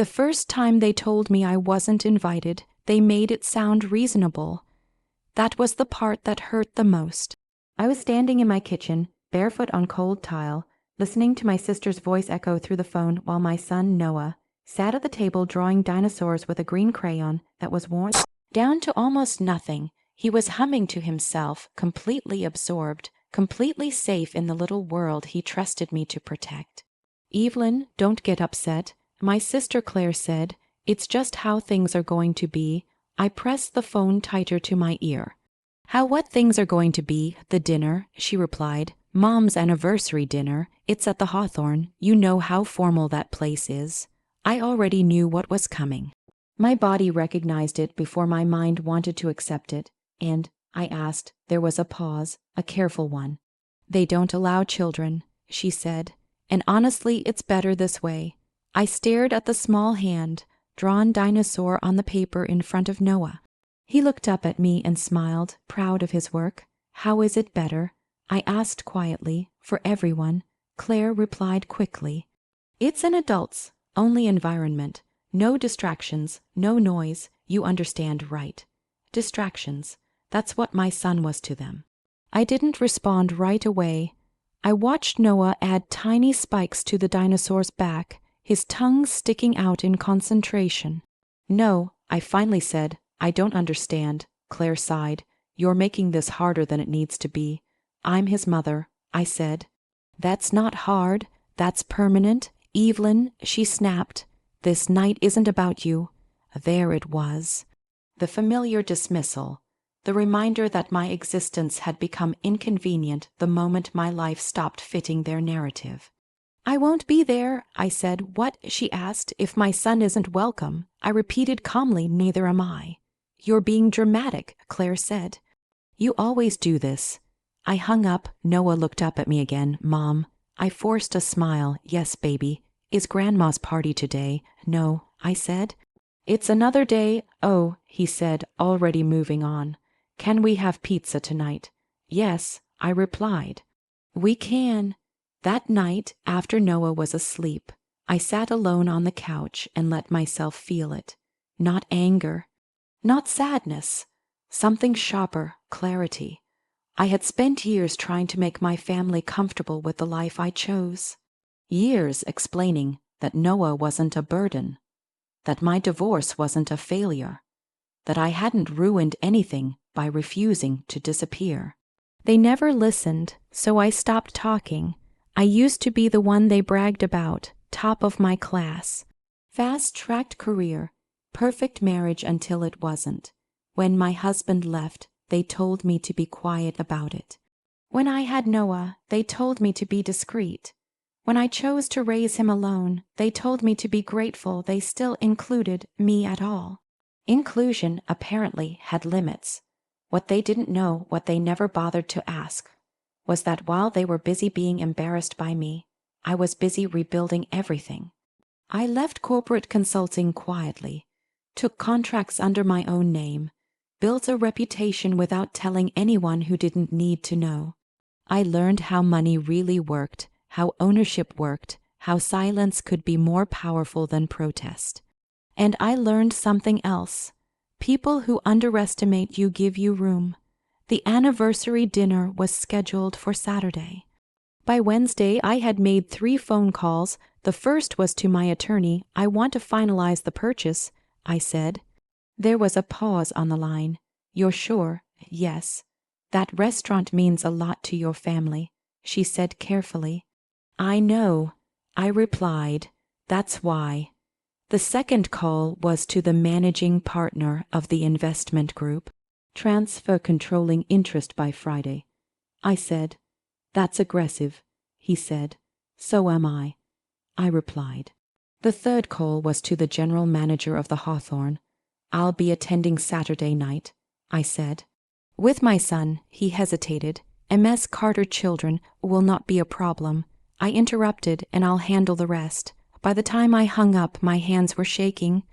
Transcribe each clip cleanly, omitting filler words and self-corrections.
The first time they told me I wasn't invited, they made it sound reasonable. That was the part that hurt the most. I was standing in my kitchen, barefoot on cold tile, listening to my sister's voice echo through the phone while my son, Noah, sat at the table drawing dinosaurs with a green crayon that was worn down to almost nothing. He was humming to himself, completely absorbed, completely safe in the little world he trusted me to protect. "Evelyn, don't get upset," my sister Claire said. "It's just how things are going to be." I pressed the phone tighter to my ear. "How what things are going to be? The dinner," she replied. "Mom's anniversary dinner. It's at the Hawthorne. You know how formal that place is." I already knew what was coming. My body recognized it before my mind wanted to accept it, and I asked. There was a pause, a careful one. "They don't allow children," she said, "and honestly, it's better this way." I stared at the small hand, drawn dinosaur on the paper in front of Noah. He looked up at me and smiled, proud of his work. "How is it better?" I asked quietly, for everyone. Claire replied quickly. "It's an adult's only environment. No distractions, no noise. You understand, right? Distractions. That's what my son was to them." I didn't respond right away. I watched Noah add tiny spikes to the dinosaur's back, his tongue sticking out in concentration. "No," I finally said. "I don't understand." Claire sighed. "You're making this harder than it needs to be." "I'm his mother," I said. "That's not hard. That's permanent. Evelyn," she snapped. "This night isn't about you." There it was. The familiar dismissal. The reminder that my existence had become inconvenient the moment my life stopped fitting their narrative. "I won't be there," I said. "What?" she asked. "If my son isn't welcome?" I repeated calmly, "Neither am I." "You're being dramatic," Claire said. "You always do this." I hung up. Noah looked up at me again. "Mom." I forced a smile. "Yes, baby." "Is Grandma's party today?" "No," I said. "It's another day." "Oh," he said, already moving on. "Can we have pizza tonight?" "Yes," I replied. "We can." That night, after Noah was asleep, I sat alone on the couch and let myself feel it. Not anger, not sadness, something sharper, clarity. I had spent years trying to make my family comfortable with the life I chose. Years explaining that Noah wasn't a burden, that my divorce wasn't a failure, that I hadn't ruined anything by refusing to disappear. They never listened, so I stopped talking. I used to be the one they bragged about, top of my class. Fast-tracked career, perfect marriage until it wasn't. When my husband left, they told me to be quiet about it. When I had Noah, they told me to be discreet. When I chose to raise him alone, they told me to be grateful they still included me at all. Inclusion apparently had limits. What they didn't know, what they never bothered to ask, was that while they were busy being embarrassed by me, I was busy rebuilding everything. I left corporate consulting quietly, took contracts under my own name, built a reputation without telling anyone who didn't need to know. I learned how money really worked, how ownership worked, how silence could be more powerful than protest. And I learned something else. People who underestimate you give you room. The anniversary dinner was scheduled for Saturday. By Wednesday, I had made 3 phone calls. The first was to my attorney. "I want to finalize the purchase," I said. There was a pause on the line. "You're sure?" "Yes." "That restaurant means a lot to your family," she said carefully. "I know," I replied. "That's why." The second call was to the managing partner of the investment group. "Transfer controlling interest by Friday." I said. "That's aggressive." He said. "So am I." I replied. The third call was to the general manager of the Hawthorne. "I'll be attending Saturday night," I said. "With my son," he hesitated. "MS Carter children will not be a problem." I interrupted, "and I'll handle the rest." By the time I hung up, my hands were shaking.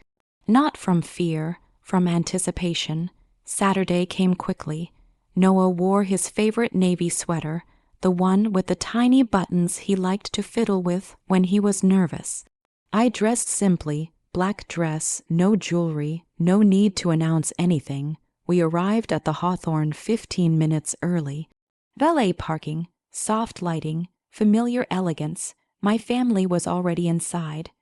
Not from fear, from anticipation. Saturday came quickly. Noah wore his favorite navy sweater, the one with the tiny buttons he liked to fiddle with when he was nervous. I dressed simply, black dress, no jewelry, no need to announce anything. We arrived at the Hawthorne 15 minutes early. Valet parking, soft lighting, familiar elegance. My family was already inside.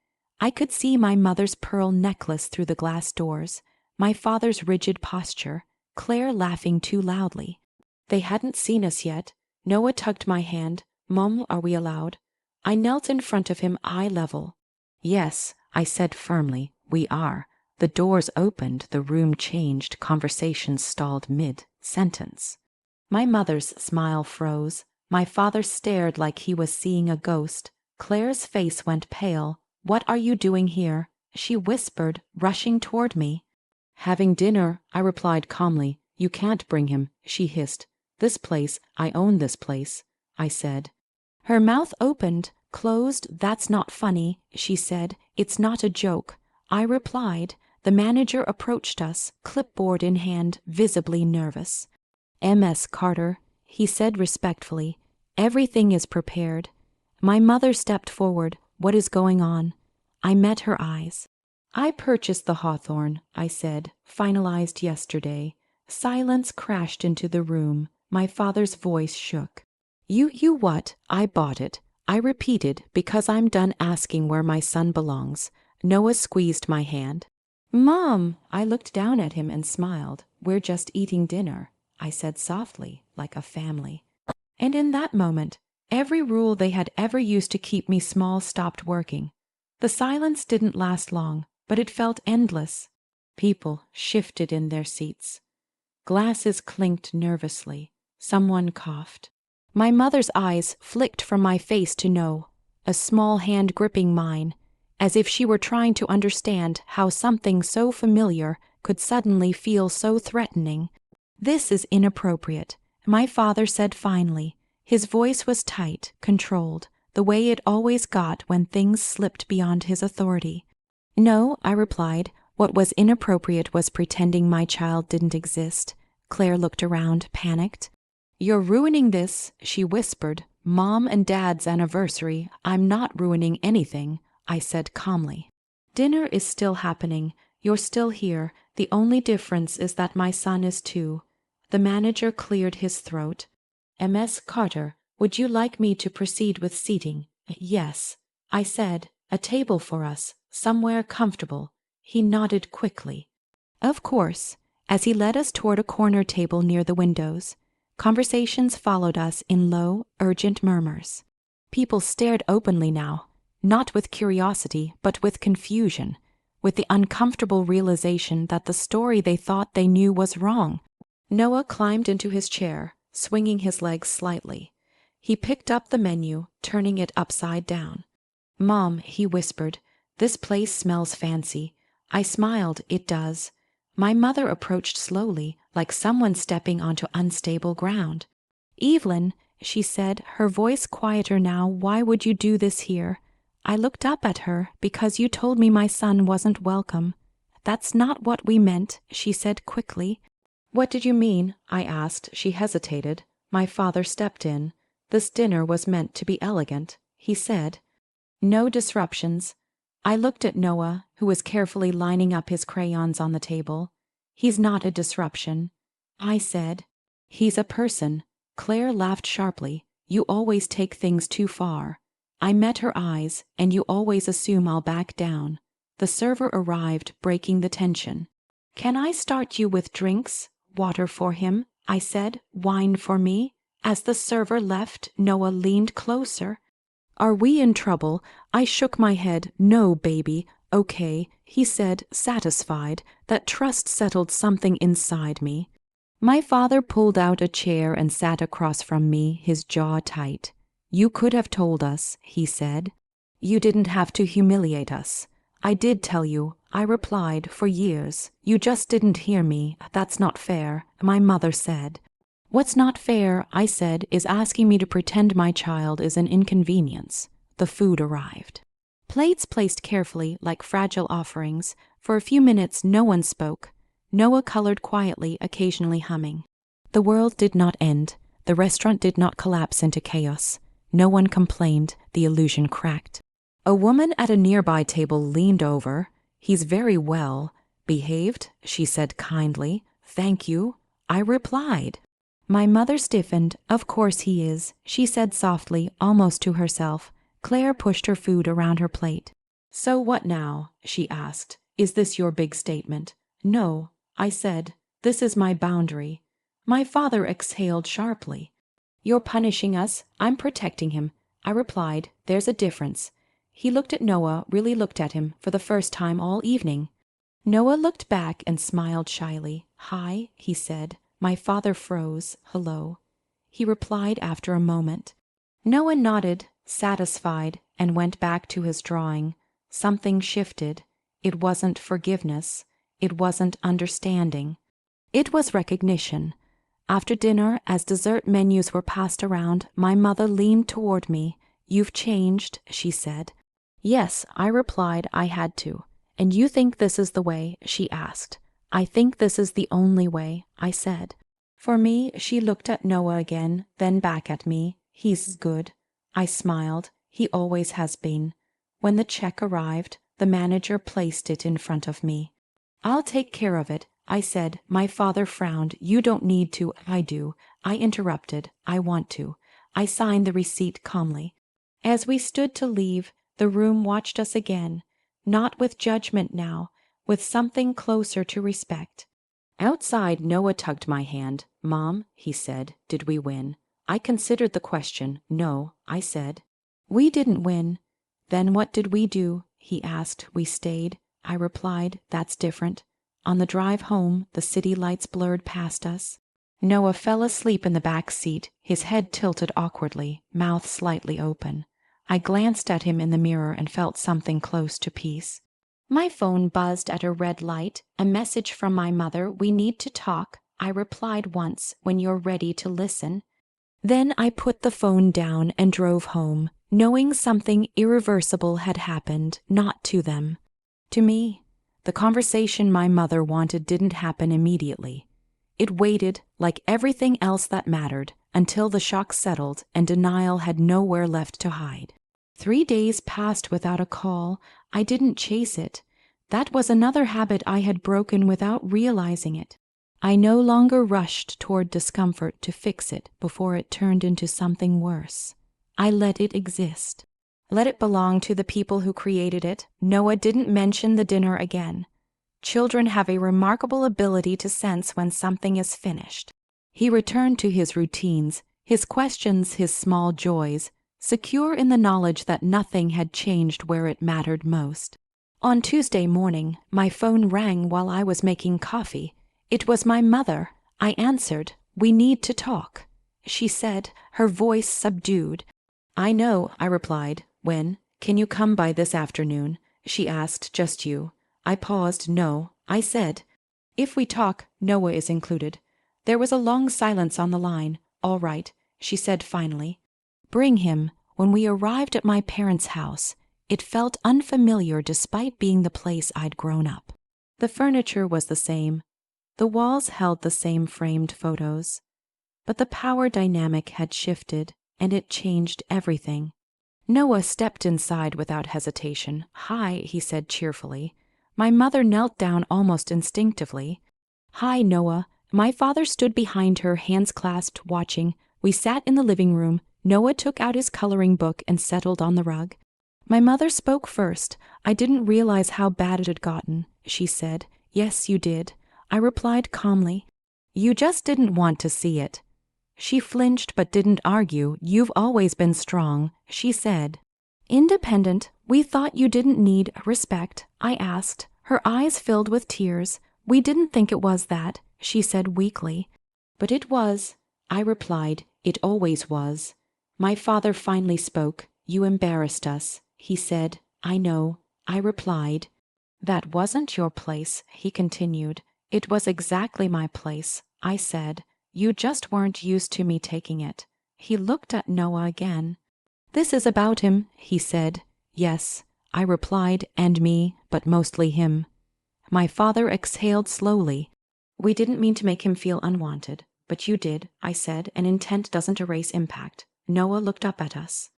I could see my mother's pearl necklace through the glass doors, my father's rigid posture, Claire laughing too loudly. They hadn't seen us yet. Noah tugged my hand. "Mom, are we allowed?" I knelt in front of him, eye level. "Yes," I said firmly, "we are." The doors opened, the room changed, conversation stalled mid-sentence. My mother's smile froze. My father stared like he was seeing a ghost. Claire's face went pale. "What are you doing here?" she whispered, rushing toward me. "Having dinner," I replied calmly. "You can't bring him," she hissed. "This place, I own this place," I said. Her mouth opened, closed. "That's not funny," she said. "It's not a joke." I replied. The manager approached us, clipboard in hand, visibly nervous. "Ms. Carter," he said respectfully, "everything is prepared." My mother stepped forward. "What is going on?" I met her eyes. "I purchased the Hawthorne," I said, "finalized yesterday." Silence crashed into the room. My father's voice shook. You what? I bought it." I repeated, "because I'm done asking where my son belongs." Noah squeezed my hand. "Mom!" I looked down at him and smiled. "We're just eating dinner," I said softly, like a family. And in that moment, every rule they had ever used to keep me small stopped working. The silence didn't last long, but it felt endless. People shifted in their seats. Glasses clinked nervously. Someone coughed. My mother's eyes flicked from my face to Noah, a small hand gripping mine, as if she were trying to understand how something so familiar could suddenly feel so threatening. "This is inappropriate," my father said finally. His voice was tight, controlled, the way it always got when things slipped beyond his authority. "No," I replied. "What was inappropriate was pretending my child didn't exist." Claire looked around, panicked. "You're ruining this," she whispered. "Mom and Dad's anniversary." "I'm not ruining anything," I said calmly. "Dinner is still happening. You're still here. The only difference is that my son is too." The manager cleared his throat. "Ms. Carter, would you like me to proceed with seating?" "Yes," I said. "A table for us, somewhere comfortable." He nodded quickly. "Of course," as he led us toward a corner table near the windows. Conversations followed us in low, urgent murmurs. People stared openly now, not with curiosity, but with confusion, with the uncomfortable realization that the story they thought they knew was wrong. Noah climbed into his chair, swinging his legs slightly. He picked up the menu, turning it upside down. "Mom," he whispered, "this place smells fancy." I smiled. "It does." My mother approached slowly, like someone stepping onto unstable ground. "Evelyn," she said, her voice quieter now, "why would you do this here?" I looked up at her. "Because you told me my son wasn't welcome." "That's not what we meant," she said quickly. "What did you mean?" I asked. She hesitated. My father stepped in. "This dinner was meant to be elegant," he said. "No disruptions." I looked at Noah, who was carefully lining up his crayons on the table. "He's not a disruption," I said. "He's a person." Claire laughed sharply. "You always take things too far." I met her eyes. "And you always assume I'll back down." The server arrived, breaking the tension. "Can I start you with drinks?" "Water for him," I said. "Wine for me." As the server left, Noah leaned closer. "Are we in trouble?" I shook my head. "No, baby." "Okay," he said, satisfied. That trust settled something inside me. My father pulled out a chair and sat across from me, his jaw tight. "You could have told us," he said. "You didn't have to humiliate us." "I did tell you," I replied, "for years. You just didn't hear me. That's not fair," my mother said. "What's not fair," I said, "is asking me to pretend my child is an inconvenience." The food arrived. Plates placed carefully, like fragile offerings. For a few minutes no one spoke. Noah colored quietly, occasionally humming. The world did not end. The restaurant did not collapse into chaos. No one complained. The illusion cracked. A woman at a nearby table leaned over. He's very well behaved, she said kindly. Thank you, I replied. My mother stiffened. Of course he is, she said softly, almost to herself. Claire pushed her food around her plate. So what now? She asked. Is this your big statement? No, I said. This is my boundary. My father exhaled sharply. You're punishing us. I'm protecting him, I replied. There's a difference. He looked at Noah, really looked at him, for the first time all evening. Noah looked back and smiled shyly. Hi, he said. My father froze. Hello. He replied after a moment. Noah nodded, satisfied, and went back to his drawing. Something shifted. It wasn't forgiveness. It wasn't understanding. It was recognition. After dinner, as dessert menus were passed around, my mother leaned toward me. You've changed, she said. Yes, I replied. I had to. And you think this is the way? She asked. I think this is the only way, I said. For me, she looked at Noah again, then back at me. He's good. I smiled. He always has been. When the check arrived, the manager placed it in front of me. I'll take care of it, I said. My father frowned. You don't need to. I do. I interrupted. I want to. I signed the receipt calmly. As we stood to leave, the room watched us again, not with judgment now, with something closer to respect. Outside, Noah tugged my hand. Mom, he said, did we win? I considered the question. No, I said. We didn't win. Then what did we do? He asked. We stayed. I replied. That's different. On the drive home, the city lights blurred past us. Noah fell asleep in the back seat, his head tilted awkwardly, mouth slightly open. I glanced at him in the mirror and felt something close to peace. My phone buzzed at a red light. A message from my mother. We need to talk. I replied once. When you're ready to listen. Then I put the phone down and drove home, knowing something irreversible had happened, not to them. To me. The conversation my mother wanted didn't happen immediately. It waited, like everything else that mattered, until the shock settled and denial had nowhere left to hide. 3 days passed without a call. I didn't chase it. That was another habit I had broken without realizing it. I no longer rushed toward discomfort to fix it before it turned into something worse. I let it exist. Let it belong to the people who created it. Noah didn't mention the dinner again. Children have a remarkable ability to sense when something is finished. He returned to his routines, his questions, his small joys, secure in the knowledge that nothing had changed where it mattered most. On Tuesday morning, my phone rang while I was making coffee. It was my mother. I answered. We need to talk, she said, her voice subdued. I know, I replied. When? Can you come by this afternoon? She asked. Just you? I paused. No, I said. If we talk, Noah is included. There was a long silence on the line. All right, she said finally. Bring him. When we arrived at my parents' house, it felt unfamiliar despite being the place I'd grown up. The furniture was the same. The walls held the same framed photos. But the power dynamic had shifted, and it changed everything. Noah stepped inside without hesitation. Hi, he said cheerfully. My mother knelt down almost instinctively. Hi, Noah. My father stood behind her, hands clasped, watching. We sat in the living room. Noah took out his coloring book and settled on the rug. My mother spoke first. I didn't realize how bad it had gotten, she said. Yes, you did. I replied calmly. You just didn't want to see it. She flinched but didn't argue. You've always been strong, she said. Independent. We thought you didn't need respect, I asked. Her eyes filled with tears. We didn't think it was that, she said weakly. But it was, I replied. It always was. My father finally spoke. You embarrassed us, he said. I know, I replied. That wasn't your place, he continued. It was exactly my place, I said. You just weren't used to me taking it. He looked at Noah again. This is about him, he said. Yes, I replied, and me, but mostly him. My father exhaled slowly. We didn't mean to make him feel unwanted, but you did, I said, and intent doesn't erase impact. Noah looked up at us.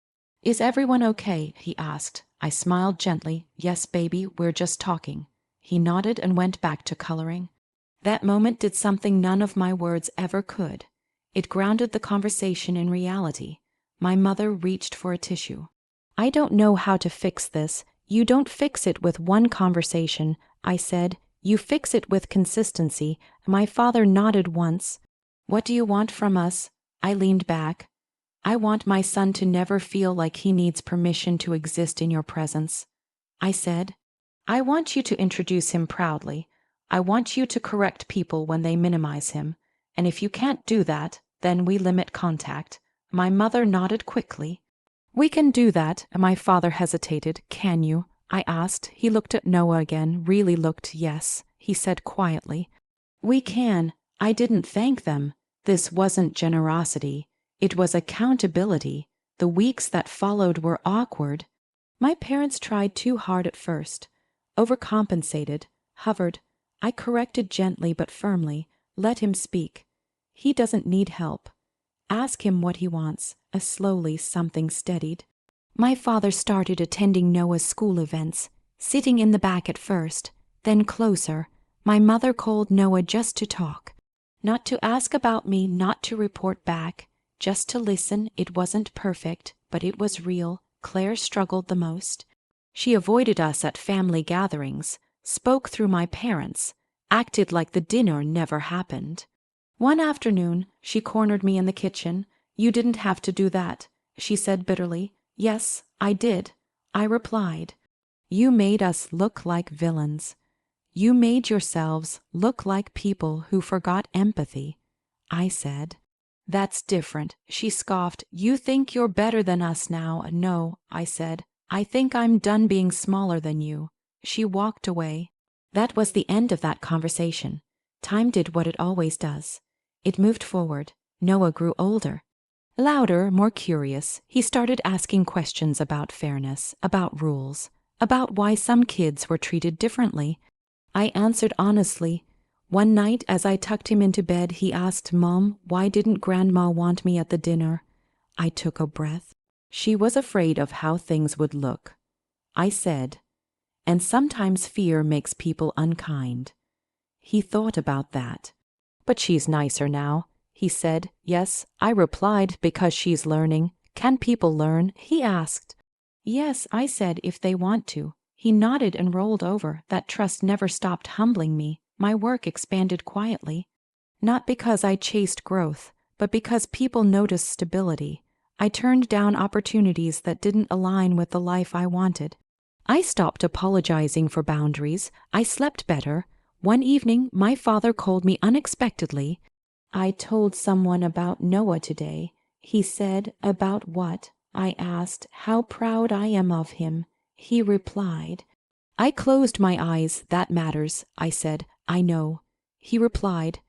Is everyone okay? He asked. I smiled gently. Yes, baby, we're just talking. He nodded and went back to coloring. That moment did something none of my words ever could. It grounded the conversation in reality. My mother reached for a tissue. I don't know how to fix this. You don't fix it with one conversation, I said. You fix it with consistency. My father nodded once. What do you want from us? I leaned back. I want my son to never feel like he needs permission to exist in your presence. I said, I want you to introduce him proudly. I want you to correct people when they minimize him. And if you can't do that, then we limit contact. My mother nodded quickly. We can do that. My father hesitated. Can you? I asked. He looked at Noah again, really looked yes. He said quietly, we can. I didn't thank them. This wasn't generosity. It was accountability. The weeks that followed were awkward. My parents tried too hard at first. Overcompensated. Hovered. I corrected gently but firmly. Let him speak. He doesn't need help. Ask him what he wants. Slowly something steadied. My father started attending Noah's school events, sitting in the back at first, then closer. My mother called Noah just to talk. Not to ask about me, not to report back, just to listen. It wasn't perfect, but it was real. Claire struggled the most. She avoided us at family gatherings, spoke through my parents, acted like the dinner never happened. One afternoon, she cornered me in the kitchen. You didn't have to do that, she said bitterly. Yes, I did. I replied. You made us look like villains. You made yourselves look like people who forgot empathy. I said. That's different, she scoffed. You think you're better than us now. No, I said. I think I'm done being smaller than you. She walked away. That was the end of that conversation. Time did what it always does. It moved forward. Noah grew older. Louder, more curious, he started asking questions about fairness, about rules, about why some kids were treated differently. I answered honestly. One night, as I tucked him into bed, he asked, Mom, why didn't Grandma want me at the dinner? I took a breath. She was afraid of how things would look. I said, and sometimes fear makes people unkind. He thought about that. But she's nicer now, he said. Yes, I replied, because she's learning. Can people learn? He asked. Yes, I said, if they want to. He nodded and rolled over. That trust never stopped humbling me. My work expanded quietly. Not because I chased growth, but because people noticed stability. I turned down opportunities that didn't align with the life I wanted. I stopped apologizing for boundaries. I slept better. One evening, my father called me unexpectedly. I told someone about Noah today. He said, about what? I asked, how proud I am of him. He replied. I closed my eyes. That matters, I said. I know. He replied.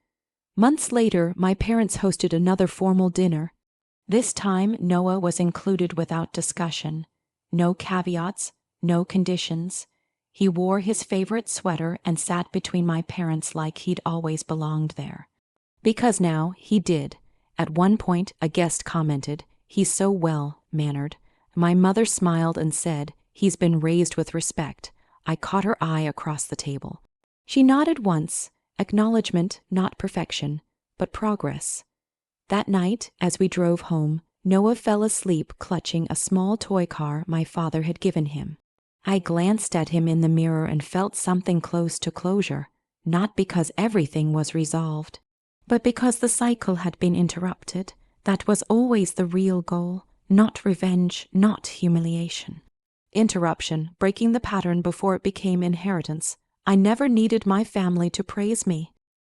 Months later, my parents hosted another formal dinner. This time, Noah was included without discussion. No caveats, no conditions. He wore his favorite sweater and sat between my parents like he'd always belonged there. Because now he did. At one point, a guest commented, he's so well-mannered. My mother smiled and said, he's been raised with respect. I caught her eye across the table. She nodded once, acknowledgement, not perfection, but progress. That night, as we drove home, Noah fell asleep clutching a small toy car my father had given him. I glanced at him in the mirror and felt something close to closure, not because everything was resolved, but because the cycle had been interrupted. That was always the real goal, not revenge, not humiliation. Interruption, breaking the pattern before it became inheritance. I never needed my family to praise me.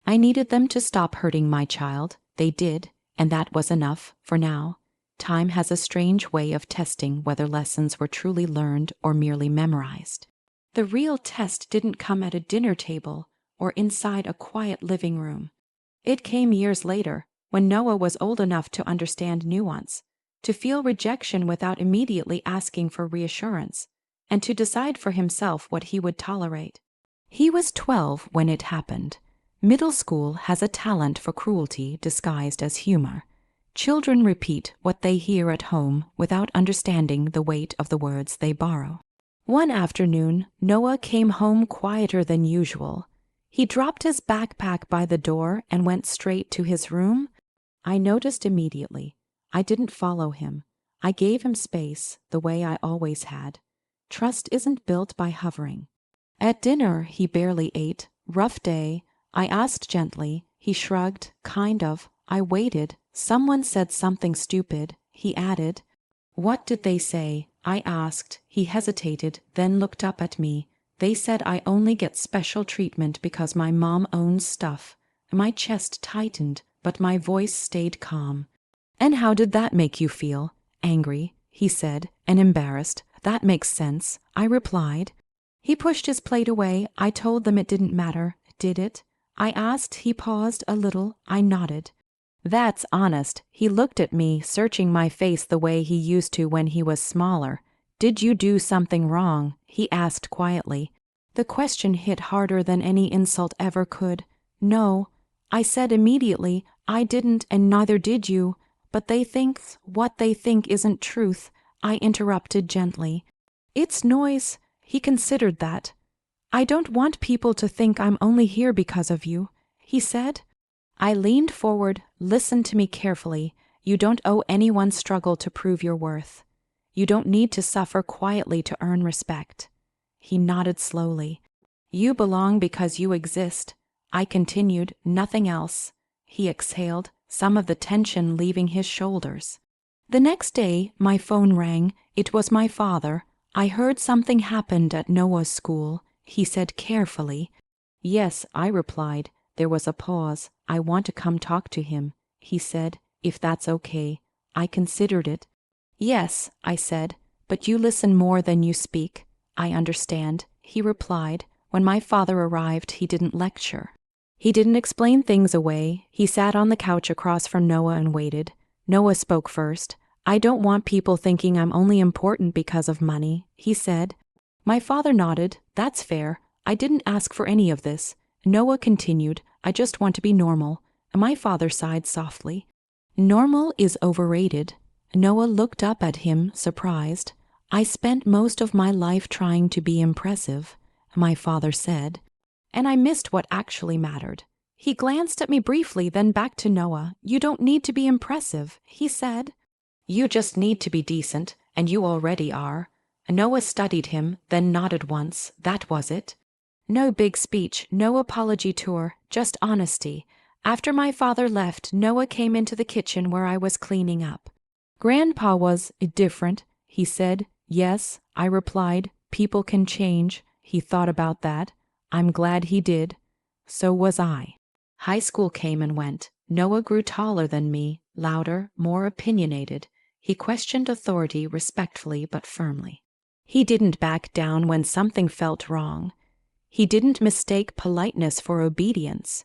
I needed them to stop hurting my child. They did, and that was enough for now. Time has a strange way of testing whether lessons were truly learned or merely memorized. The real test didn't come at a dinner table or inside a quiet living room. It came years later, when Noah was old enough to understand nuance, to feel rejection without immediately asking for reassurance, and to decide for himself what he would tolerate. He was 12 when it happened. Middle school has a talent for cruelty disguised as humor. Children repeat what they hear at home without understanding the weight of the words they borrow. One afternoon, Noah came home quieter than usual. He dropped his backpack by the door and went straight to his room. I noticed immediately. I didn't follow him. I gave him space, the way I always had. Trust isn't built by hovering. At dinner, he barely ate. Rough day. I asked gently. He shrugged, kind of. I waited. Someone said something stupid. He added. What did they say? I asked. He hesitated, then looked up at me. They said I only get special treatment because my mom owns stuff. My chest tightened, but my voice stayed calm. And how did that make you feel? Angry, he said, and embarrassed. That makes sense, I replied. He pushed his plate away. I told them it didn't matter. Did it? I asked. He paused a little. I nodded. That's honest. He looked at me, searching my face the way he used to when he was smaller. Did you do something wrong? He asked quietly. The question hit harder than any insult ever could. No, I said immediately. I didn't, and neither did you. But they think what they think isn't truth, I interrupted gently. It's noise. He considered that. I don't want people to think I'm only here because of you, he said. I leaned forward. Listen to me carefully. You don't owe anyone's struggle to prove your worth. You don't need to suffer quietly to earn respect. He nodded slowly. You belong because you exist. I continued, nothing else. He exhaled, some of the tension leaving his shoulders. The next day, my phone rang. It was my father. I heard something happened at Noah's school, he said carefully. Yes, I replied. There was a pause. I want to come talk to him, he said, if that's okay. I considered it. Yes, I said, but you listen more than you speak. I understand, he replied. When my father arrived, he didn't lecture. He didn't explain things away. He sat on the couch across from Noah and waited. Noah spoke first. I don't want people thinking I'm only important because of money, he said. My father nodded. That's fair. I didn't ask for any of this. Noah continued, I just want to be normal. My father sighed softly. Normal is overrated. Noah looked up at him, surprised. I spent most of my life trying to be impressive, my father said, and I missed what actually mattered. He glanced at me briefly, then back to Noah. You don't need to be impressive, he said. You just need to be decent, and you already are. Noah studied him, then nodded once. That was it. No big speech, no apology tour, just honesty. After my father left, Noah came into the kitchen where I was cleaning up. Grandpa was different, he said. Yes, I replied. People can change. He thought about that. I'm glad he did. So was I. High school came and went. Noah grew taller than me, louder, more opinionated. He questioned authority respectfully but firmly. He didn't back down when something felt wrong. He didn't mistake politeness for obedience.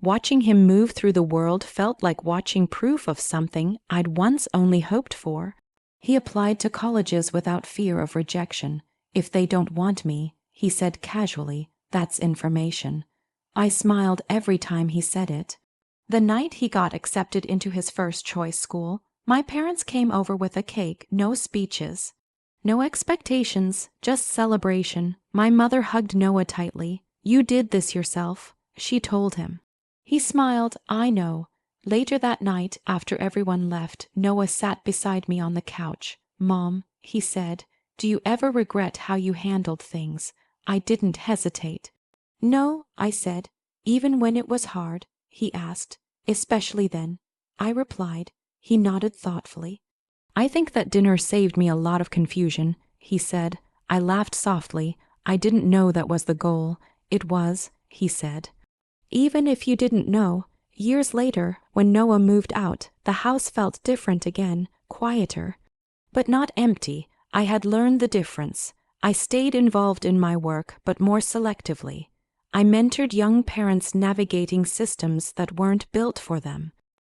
Watching him move through the world felt like watching proof of something I'd once only hoped for. He applied to colleges without fear of rejection. If they don't want me, he said casually, that's information. I smiled every time he said it. The night he got accepted into his first choice school, my parents came over with a cake, no speeches. No expectations, just celebration. My mother hugged Noah tightly. You did this yourself, she told him. He smiled, I know. Later that night, after everyone left, Noah sat beside me on the couch. Mom, he said, do you ever regret how you handled things? I didn't hesitate. No, I said. Even when it was hard, he asked. Especially then. I replied. He nodded thoughtfully. I think that dinner saved me a lot of confusion, he said. I laughed softly. I didn't know that was the goal. It was, he said. Even if you didn't know, years later, when Noah moved out, the house felt different again, quieter. But not empty. I had learned the difference. I stayed involved in my work, but more selectively. I mentored young parents navigating systems that weren't built for them.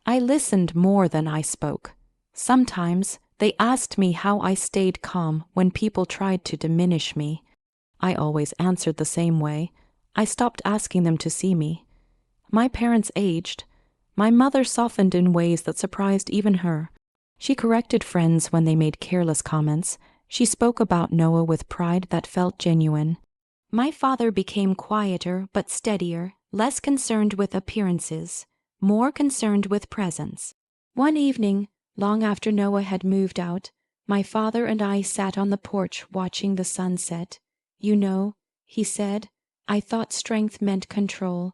I listened more than I spoke. Sometimes they asked me how I stayed calm when people tried to diminish me. I always answered the same way. I stopped asking them to see me. My parents aged. My mother softened in ways that surprised even her. She corrected friends when they made careless comments, She spoke about Noah with pride that felt genuine. My father became quieter but steadier, less concerned with appearances, more concerned with presence. One evening, long after Noah had moved out, my father and I sat on the porch watching the sunset. You know, he said, I thought strength meant control.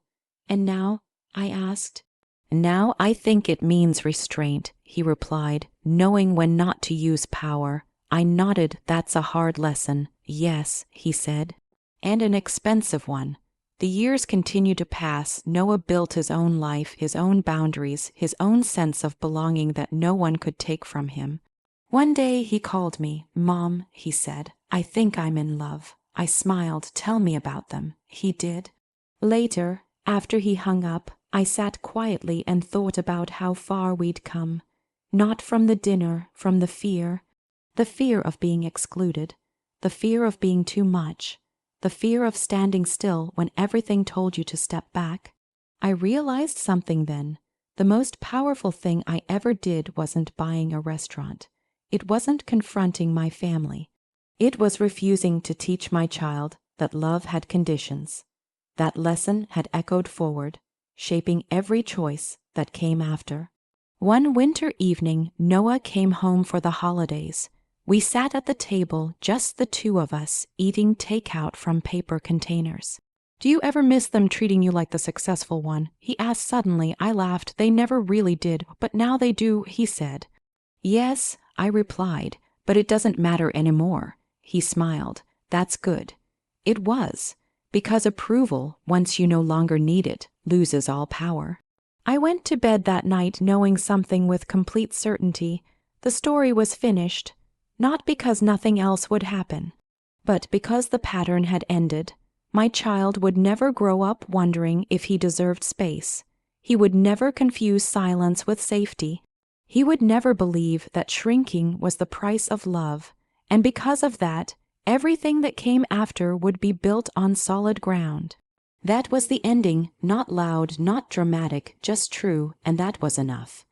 And now? I asked. Now I think it means restraint, he replied, knowing when not to use power. I nodded. That's a hard lesson. Yes, he said. And an expensive one. The years continued to pass. Noah built his own life, his own boundaries, his own sense of belonging that no one could take from him. One day he called me. Mom, he said, I think I'm in love. I smiled. Tell me about them. He did. Later, after he hung up, I sat quietly and thought about how far we'd come. Not from the dinner, from the fear of being excluded, the fear of being too much, the fear of standing still when everything told you to step back. I realized something then. The most powerful thing I ever did wasn't buying a restaurant. It wasn't confronting my family. It was refusing to teach my child that love had conditions. That lesson had echoed forward, shaping every choice that came after. One winter evening, Noah came home for the holidays. We sat at the table, just the two of us, eating takeout from paper containers. Do you ever miss them treating you like the successful one? He asked suddenly. I laughed. They never really did, but now they do, he said. Yes, I replied, but it doesn't matter anymore. He smiled. That's good. It was, because approval, once you no longer need it, loses all power. I went to bed that night knowing something with complete certainty. The story was finished, not because nothing else would happen, but because the pattern had ended. My child would never grow up wondering if he deserved space. He would never confuse silence with safety. He would never believe that shrinking was the price of love, and because of that, everything that came after would be built on solid ground. That was the ending, not loud, not dramatic, just true, and that was enough.